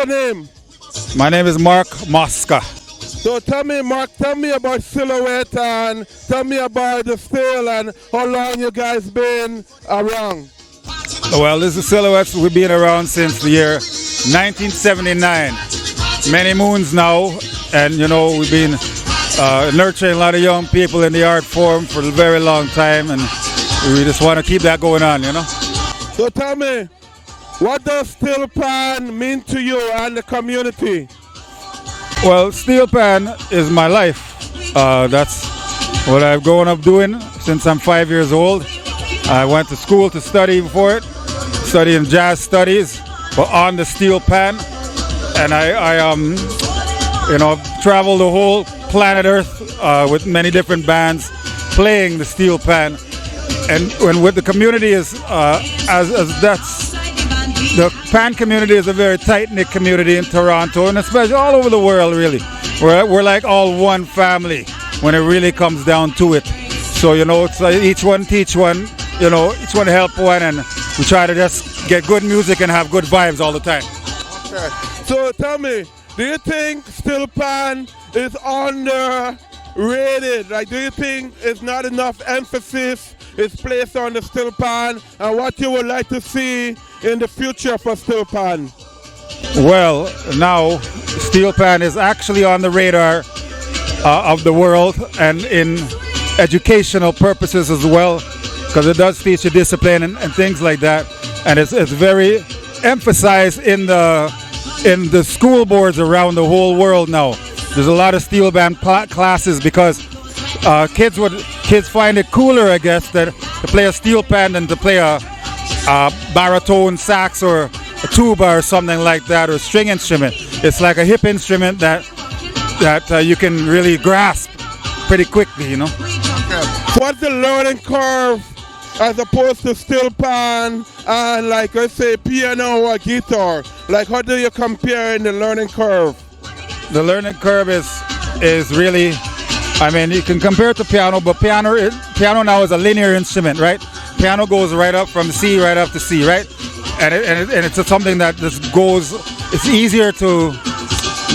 your name? My name is Mark Mosca. So tell me, Mark, tell me about Silhouette and tell me about the style and how long you guys been around. Well, this is Silhouettes. We've been around since the year 1979. Many moons now, and we've been nurturing a lot of young people in the art form for a very long time, and we just want to keep that going on, So tell me, what does steel pan mean to you and the community? Well, steel pan is my life. That's what I've grown up doing since I'm 5 years old. I went to school to study for it, studying jazz studies, but on the steel pan. And I traveled the whole planet Earth with many different bands playing the steel pan. And with the community the pan community is a very tight-knit community in Toronto, and especially all over the world, really. We're like all one family when it really comes down to it. So, it's like each one teach one, each one help one, and we try to just get good music and have good vibes all the time. Okay. So tell me, do you think steel pan is underrated? Like, do you think it's not enough emphasis is placed on the steel pan, and what you would like to see in the future for steel pan? Well, now steel pan is actually on the radar of the world, and in educational purposes as well, because it does teach you discipline and things like that, and it's very emphasized in the school boards around the whole world now. There's a lot of steel band classes because kids find it cooler, I guess, to play a steel pan than to play a baritone sax or a tuba or something like that, or a string instrument. It's like a hip instrument that you can really grasp pretty quickly, What's the learning curve as opposed to steel pan and, like, let's say, piano or guitar? Like, how do you compare in the learning curve? The learning curve is really, you can compare it to piano, but piano now is a linear instrument, right? Piano goes right up from C right up to C, right? And it's something that just goes, it's easier to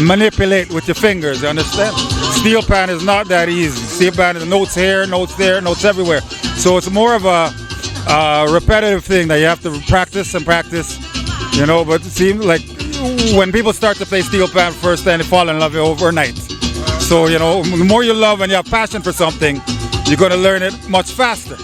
manipulate with your fingers, you understand? Steel pan is not that easy. Steel pan is notes here, notes there, notes everywhere. So it's more of a repetitive thing that you have to practice and practice, but it seems like when people start to play steel pan first, then they fall in love overnight. So, the more you love and you have passion for something, you're going to learn it much faster,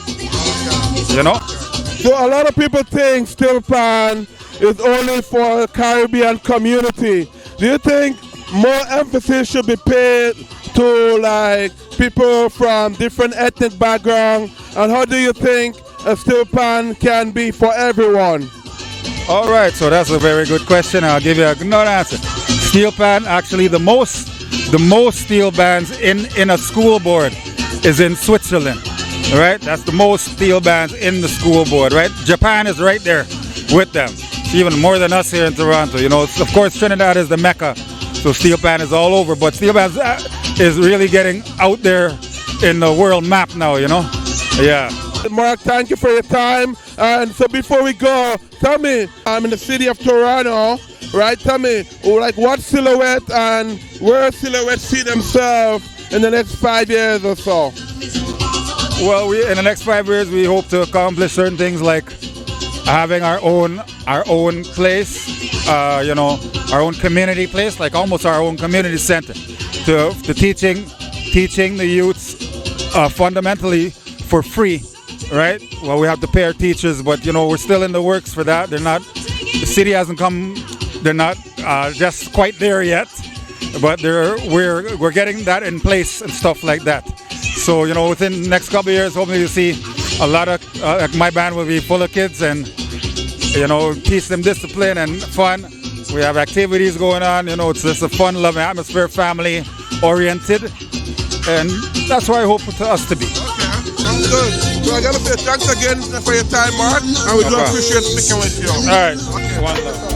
So a lot of people think steel pan is only for the Caribbean community. Do you think more emphasis should be paid to, like, people from different ethnic backgrounds? And how do you think a steel pan can be for everyone? All right, so that's a very good question. I'll give you another answer. Steel pan, actually, the most steel bands in a school board is in Switzerland, right? That's the most steel bands in the school board, right? Japan is right there with them. It's even more than us here in Toronto. Of course, Trinidad is the mecca, so steel pan is all over. But steel band is really getting out there in the world map now, Yeah. Mark, thank you for your time. And so before we go, tell me, I'm in the city of Toronto, right? Tell me, like, what Silhouette and where Silhouette see themselves in the next 5 years or so? Well, in the next 5 years, we hope to accomplish certain things like having our own place, our own community place, like almost our own community center, to teaching the youths fundamentally for free. Right? Well, we have to pay our teachers, but we're still in the works for that. The city hasn't come. They're not just quite there yet, but we're getting that in place and stuff like that. So within the next couple of years, hopefully you'll see a lot of my band will be full of kids and teach them discipline and fun. We have activities going on. It's just a fun, loving atmosphere, family oriented, and that's what I hope for us to be. Sounds good. So I gotta say thanks again for your time, Mark, and we do appreciate speaking with you. All right. Okay.